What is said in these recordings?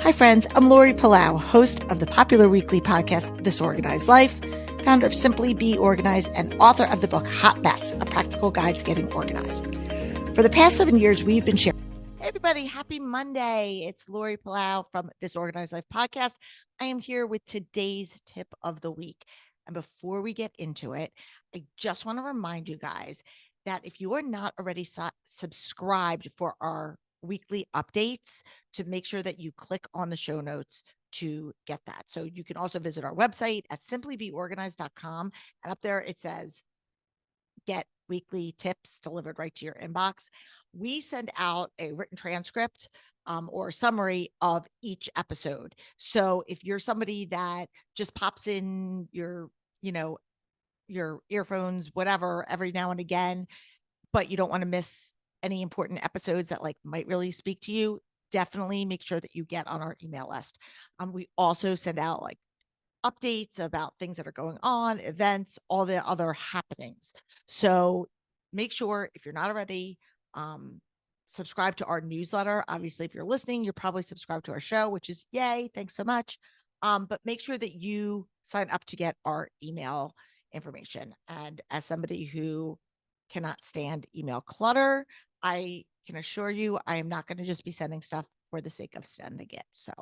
Hi, friends. I'm Lori Palau, host of the popular weekly podcast, This Organized Life, founder of Simply Be Organized, and author of the book Hot Mess, A Practical Guide to Getting Organized. For the past 7 years, we've been sharing. Hey, everybody. Happy Monday. It's Lori Palau from This Organized Life podcast. I am here with today's tip of the week. And before we get into it, I just want to remind you guys that if you are not already subscribed for our weekly updates, to make sure that you click on the show notes to get that. So you can also visit our website at simplybeorganized.com. And up there, it says, get weekly tips delivered right to your inbox. We send out a written transcript or summary of each episode. So if you're somebody that just pops in your earphones, whatever, every now and again, but you don't want to miss any important episodes that might really speak to you, definitely make sure that you get on our email list. We also send out updates about things that are going on, events, all the other happenings. So make sure, if you're not already, subscribe to our newsletter. Obviously, if you're listening, you're probably subscribed to our show, which is yay. Thanks so much. But make sure that you sign up to get our email information. And as somebody who cannot stand email clutter, I can assure you I am not going to just be sending stuff for the sake of sending it. So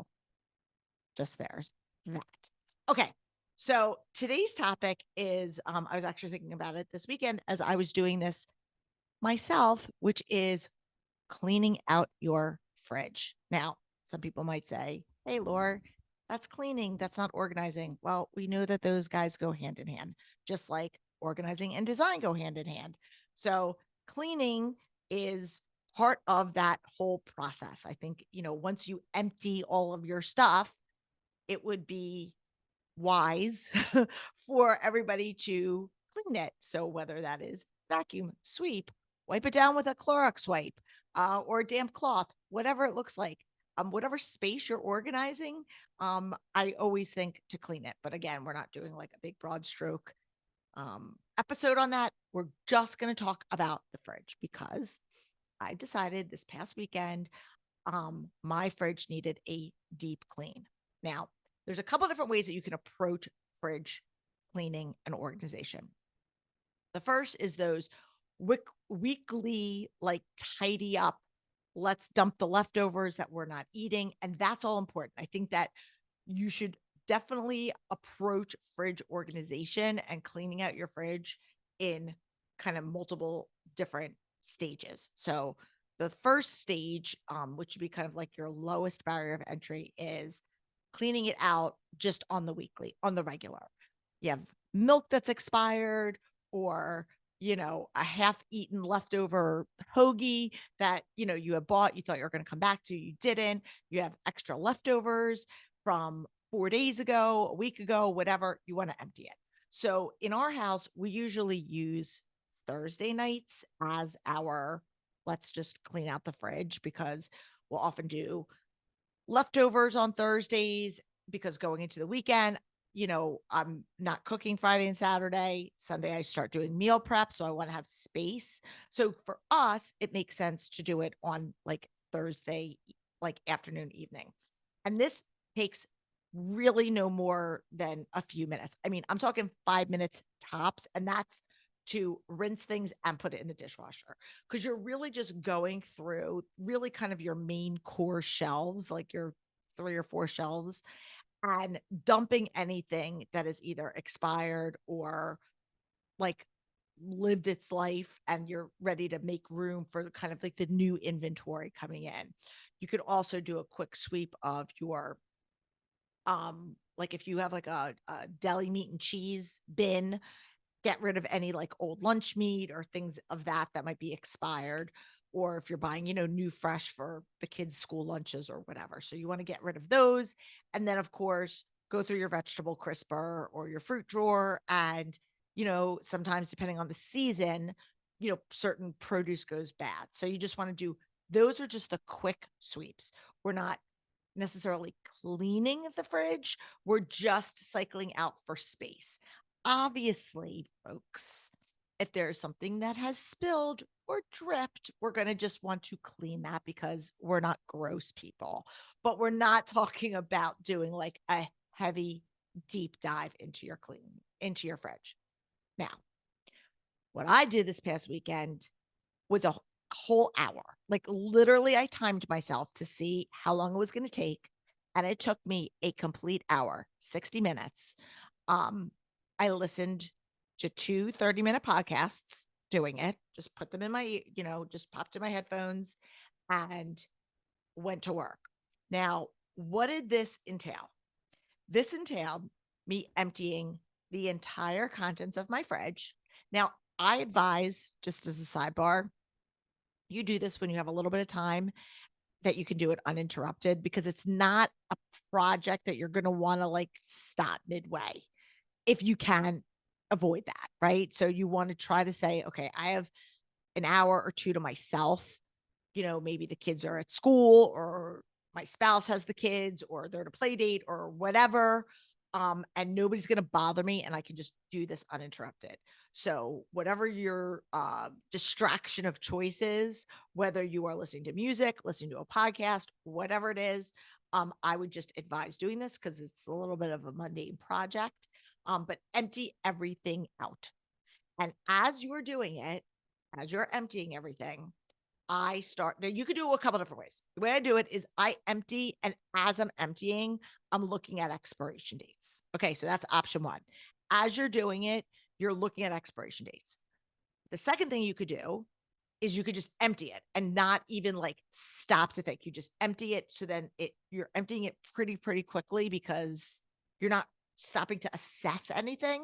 just there's that. Okay. So today's topic is, I was actually thinking about it this weekend as I was doing this myself, which is cleaning out your fridge. Now, some people might say, hey, Laura, that's cleaning. That's not organizing. Well, we know that those guys go hand in hand, just like organizing and design go hand in hand. So cleaning is part of that whole process. I think, once you empty all of your stuff, it would be wise for everybody to clean it. So whether that is vacuum, sweep, wipe it down with a Clorox wipe, or a damp cloth, whatever it looks like, whatever space you're organizing, I always think to clean it. But again, we're not doing a big broad stroke episode on that. We're just going to talk about the fridge because I decided this past weekend, my fridge needed a deep clean. Now, there's a couple different ways that you can approach fridge cleaning and organization. The first is those weekly, tidy up, let's dump the leftovers that we're not eating. And that's all important. I think that you should definitely approach fridge organization and cleaning out your fridge in kind of multiple different stages. So the first stage, which would be kind of your lowest barrier of entry, is cleaning it out just on the regular. You have milk that's expired, or a half-eaten leftover hoagie that you had bought, you thought you were going to come back to, you didn't. You have extra leftovers from 4 days ago, a week ago, whatever. You want to empty it. So in our house, we usually use Thursday nights as our let's just clean out the fridge, because we'll often do leftovers on Thursdays, because going into the weekend, I'm not cooking Friday and Saturday. Sunday, I start doing meal prep. So I want to have space. So for us, it makes sense to do it on Thursday, afternoon, evening. And this takes really no more than a few minutes. I mean, I'm talking 5 minutes tops. And that's to rinse things and put it in the dishwasher, because you're really just going through really kind of your main core shelves, your 3 or 4 shelves, and dumping anything that is either expired or lived its life, and you're ready to make room for kind of the new inventory coming in. You could also do a quick sweep of your if you have a deli meat and cheese bin, get rid of any old lunch meat or things of that might be expired, or if you're buying, new fresh for the kids' school lunches or whatever. So you want to get rid of those. And then of course, go through your vegetable crisper or your fruit drawer. And, sometimes depending on the season, certain produce goes bad. So you just want to do, those are just the quick sweeps. We're not necessarily cleaning the fridge. We're just cycling out for space. Obviously, folks, if there's something that has spilled or dripped, we're going to just want to clean that because we're not gross people. But we're not talking about doing like a heavy deep dive into your fridge. Now, what I did this past weekend was a whole hour. Like literally I timed myself to see how long it was going to take, and it took me a complete hour, 60 minutes. I listened to two 30-minute podcasts doing it, just put them in my, just popped in my headphones and went to work. Now, what did this entail? This entailed me emptying the entire contents of my fridge. Now, I advise, just as a sidebar, you do this when you have a little bit of time that you can do it uninterrupted, because it's not a project that you're going to want to like stop midway if you can avoid that, right? So you want to try to say, okay, I have an hour or two to myself. Maybe the kids are at school, or my spouse has the kids, or they're at a play date or whatever. And nobody's going to bother me, and I can just do this uninterrupted. So whatever your distraction of choice is, whether you are listening to music, listening to a podcast, whatever it is, I would just advise doing this because it's a little bit of a mundane project. But empty everything out. And as you're doing it, as you're emptying everything, now you could do it a couple different ways. The way I do it is I empty, and as I'm emptying, I'm looking at expiration dates. Okay, so that's option one. As you're doing it, you're looking at expiration dates. The second thing you could do is you could just empty it and not even like stop to think. You just empty it. So then you're emptying it pretty quickly because you're not stopping to assess anything.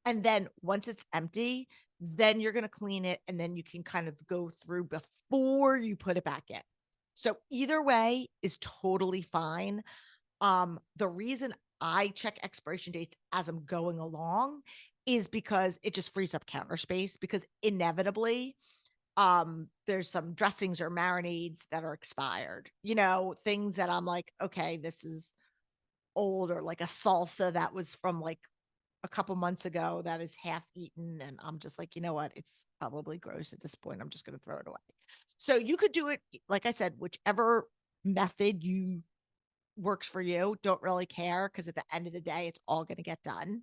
And then once it's empty, then you're going to clean it, and then you can kind of go through before you put it back in. So either way is totally fine. The reason I check expiration dates as I'm going along is because it just frees up counter space, because inevitably there's some dressings or marinades that are expired, things that I'm like, okay, this is old, or like a salsa that was from like a couple months ago that is half eaten, and I'm just like, you know what, it's probably gross at this point, I'm just going to throw it away. So you could do it, like I said, whichever method you works for you. Don't really care, because at the end of the day, it's all going to get done.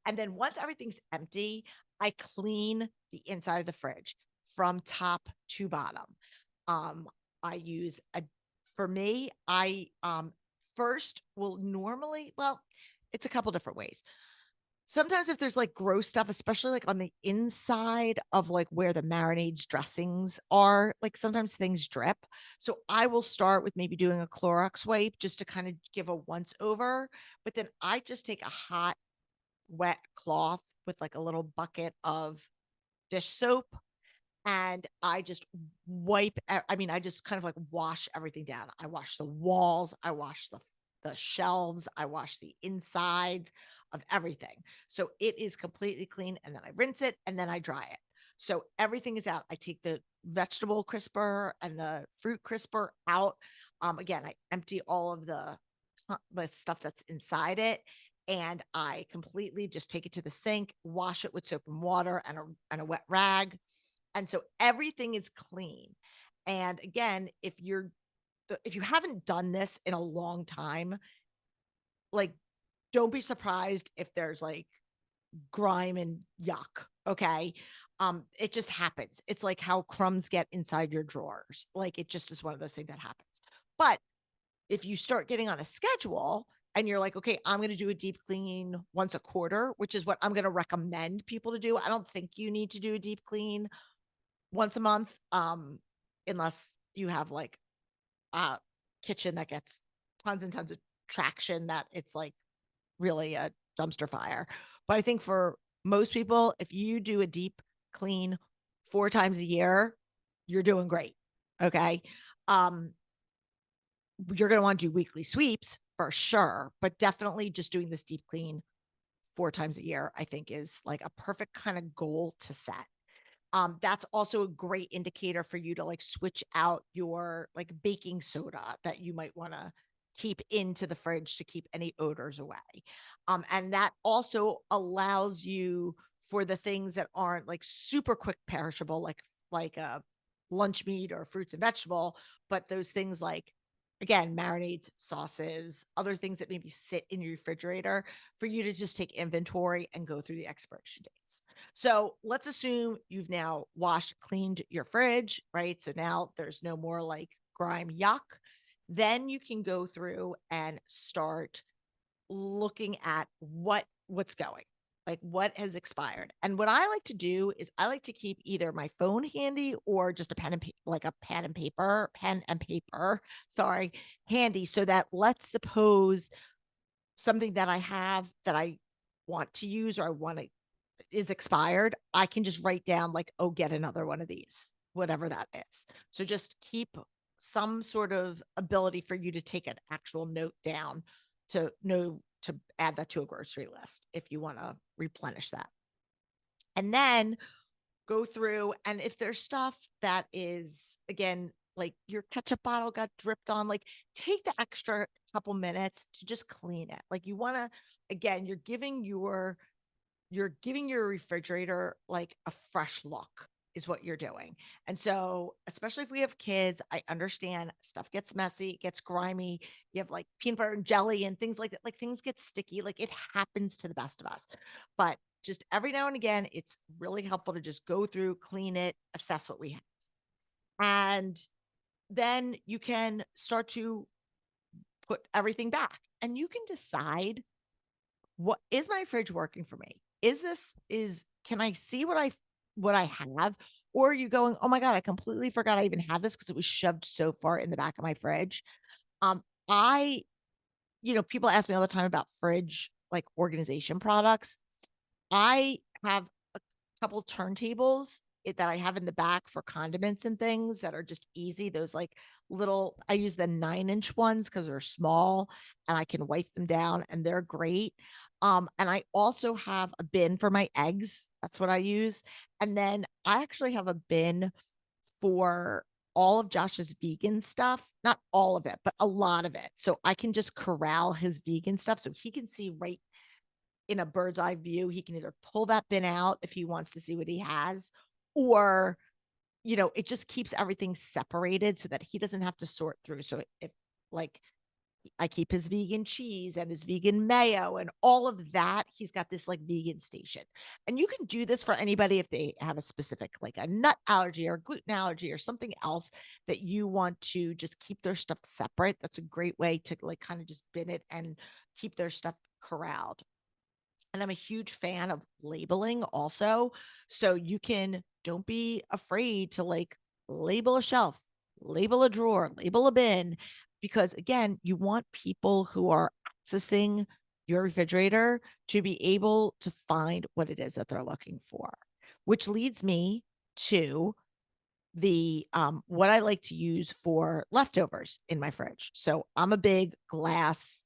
And then once everything's empty, I clean the inside of the fridge from top to bottom. I use for me, I first will normally, well, it's a couple different ways. Sometimes if there's like gross stuff, especially like on the inside of like where the marinades dressings are, like sometimes things drip. So I will start with maybe doing a Clorox wipe just to kind of give a once over. But then I just take a hot, wet cloth with like a little bucket of dish soap, and I just I just kind of like wash everything down. I wash the walls, I wash the shelves, I wash the insides of everything. So it is completely clean, and then I rinse it, and then I dry it. So everything is out. I take the vegetable crisper and the fruit crisper out. Again, I empty all of the stuff that's inside it, and I completely just take it to the sink, wash it with soap and water and a wet rag. And so everything is clean. And again, if you haven't done this in a long time, like, don't be surprised if there's like grime and yuck. Okay. It just happens. It's like how crumbs get inside your drawers. Like, it just is one of those things that happens. But if you start getting on a schedule and you're like, okay, I'm going to do a deep clean once a quarter, which is what I'm going to recommend people to do. I don't think you need to do a deep clean once a month, unless you have like a kitchen that gets tons and tons of traction that it's like really a dumpster fire. But I think for most people, if you do a deep clean 4 times a year, you're doing great. Okay. You're going to want to do weekly sweeps for sure, but definitely just doing this deep clean 4 times a year, I think, is like a perfect kind of goal to set. That's also a great indicator for you to like switch out your like baking soda that you might want to keep into the fridge to keep any odors away. And that also allows you for the things that aren't like super quick perishable, like a lunch meat or fruits and vegetable, but those things like, again, marinades, sauces, other things that maybe sit in your refrigerator, for you to just take inventory and go through the expiration dates. So let's assume you've now washed, cleaned your fridge, right? So now there's no more like grime yuck. Then you can go through and start looking at what's going, like what has expired. And what I like to do is I like to keep either my phone handy or just a like a pen and paper, sorry, handy, so that, let's suppose something that I have that I want to use or I want to is expired, I can just write down like, oh, get another one of these, whatever that is. So just keep some sort of ability for you to take an actual note down to know to add that to a grocery list if you want to replenish that. And then go through, and if there's stuff that is, again, like your ketchup bottle got dripped on, like take the extra couple minutes to just clean it. Like you want to, again, you're giving your refrigerator like a fresh look is what you're doing. And so, especially if we have kids, I understand stuff gets messy, gets grimy. You have like peanut butter and jelly and things like that. Like things get sticky. Like it happens to the best of us. But just every now and again, it's really helpful to just go through, clean it, assess what we have. And then you can start to put everything back and you can decide, what is my fridge working for me? Can I see what I have? Or are you going, oh my God, I completely forgot I even had this because it was shoved so far in the back of my fridge. I, people ask me all the time about fridge like organization products. I have a couple turntables that I have in the back for condiments and things that are just easy. Those like little, I use the 9-inch ones because they're small and I can wipe them down and they're great. And I also have a bin for my eggs. That's what I use. And then I actually have a bin for all of Josh's vegan stuff, not all of it, but a lot of it. So I can just corral his vegan stuff so he can see right in a bird's eye view. He can either pull that bin out if he wants to see what he has, or, it just keeps everything separated so that he doesn't have to sort through. So if like I keep his vegan cheese and his vegan mayo and all of that, he's got this like vegan station. And you can do this for anybody if they have a specific, like a nut allergy or gluten allergy or something else that you want to just keep their stuff separate. That's a great way to like kind of just bin it and keep their stuff corralled. And I'm a huge fan of labeling also. So don't be afraid to like label a shelf, label a drawer, label a bin, because again, you want people who are accessing your refrigerator to be able to find what it is that they're looking for, which leads me to the what I like to use for leftovers in my fridge. So I'm a big glass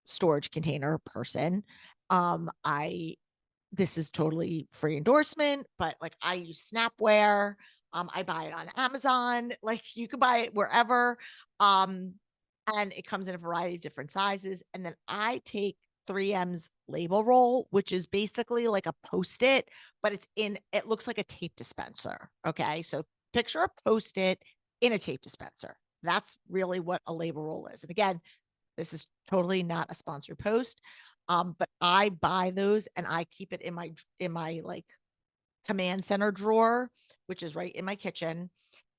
storage container person. I This is totally free endorsement, but like I use Snapware. I buy it on Amazon. Like you can buy it wherever. Um, and it comes in a variety of different sizes. And then I take 3M's label roll, which is basically like a post-it, but it looks like a tape dispenser. Okay. So picture a post-it in a tape dispenser. That's really what a label roll is. And again, this is totally not a sponsored post. But I buy those and I keep it in my like command center drawer, which is right in my kitchen.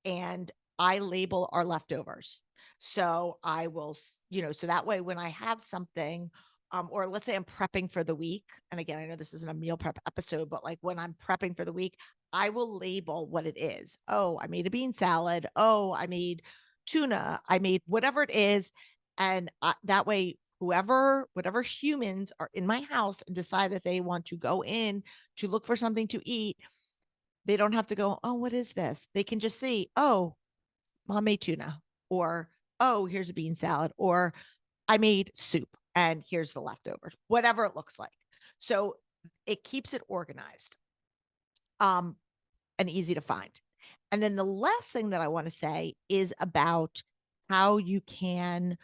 And I label our leftovers. So I will, so that way when I have something, or let's say I'm prepping for the week. And again, I know this isn't a meal prep episode, but like when I'm prepping for the week, I will label what it is. Oh, I made a bean salad. Oh, I made tuna. I made whatever it is. And that way, whatever humans are in my house and decide that they want to go in to look for something to eat, they don't have to go, oh, what is this? They can just see, oh, mom made tuna, or, oh, here's a bean salad, or I made soup and here's the leftovers, whatever it looks like. So it keeps it organized and easy to find. And then the last thing that I want to say is about how you can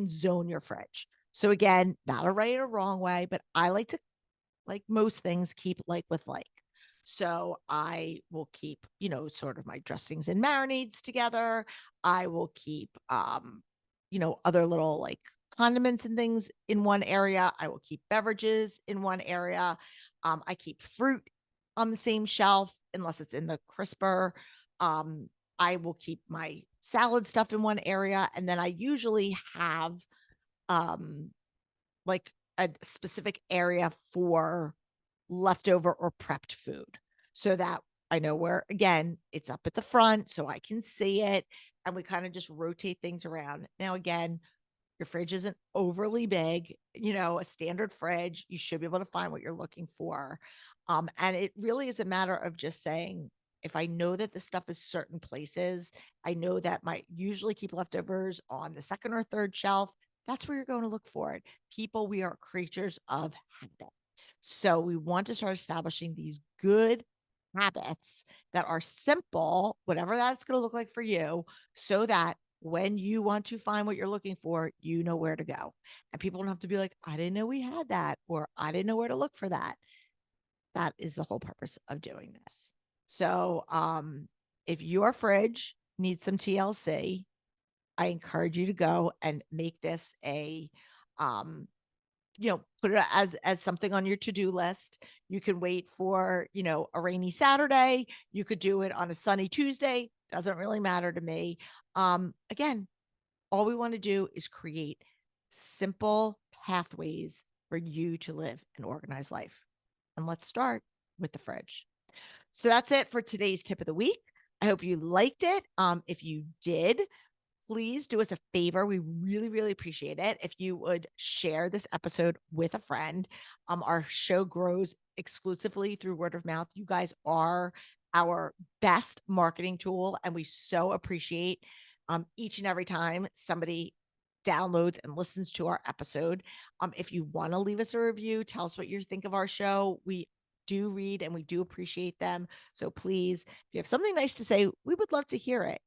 zone your fridge. So again, not a right or wrong way, but I like to like most things, keep like with like. So I will keep, sort of my dressings and marinades together. I will keep, other little like condiments and things in one area. I will keep beverages in one area. I keep fruit on the same shelf unless it's in the crisper. Um, I will keep my salad stuff in one area. And then I usually have um like a specific area for leftover or prepped food so that I know where, again, it's up at the front so I can see it. And we kind of just rotate things around. Now, again, your fridge isn't overly big, a standard fridge. You should be able to find what you're looking for. And it really is a matter of just saying, if I know that the stuff is certain places, I know that might usually keep leftovers on the second or third shelf. That's where you're going to look for it. People, we are creatures of habit. So we want to start establishing these good habits that are simple, whatever that's going to look like for you, so that when you want to find what you're looking for, you know where to go. And people don't have to be like, I didn't know we had that, or I didn't know where to look for that. That is the whole purpose of doing this. So, if your fridge needs some TLC, I encourage you to go and make this um, put it as something on your to-do list. You can wait for, a rainy Saturday. You could do it on a sunny Tuesday. Doesn't really matter to me. Again, all we want to do is create simple pathways for you to live an organized life. And let's start with the fridge. So that's it for today's tip of the week. I hope you liked it. If you did, please do us a favor. We really, really appreciate it if you would share this episode with a friend. Our show grows exclusively through word of mouth. You guys are our best marketing tool, and we so appreciate each and every time somebody downloads and listens to our episode. If you want to leave us a review, tell us what you think of our show. We do read and we do appreciate them. So please, if you have something nice to say, we would love to hear it.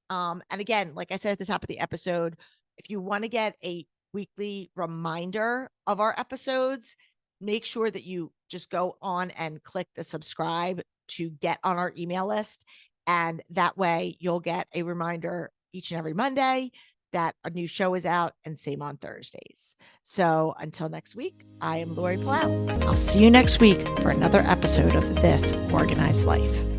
And again, like I said at the top of the episode, if you want to get a weekly reminder of our episodes, make sure that you just go on and click the subscribe to get on our email list. And that way you'll get a reminder each and every Monday that a new show is out, and same on Thursdays. So until next week, I am Lori Palau. I'll see you next week for another episode of This Organized Life.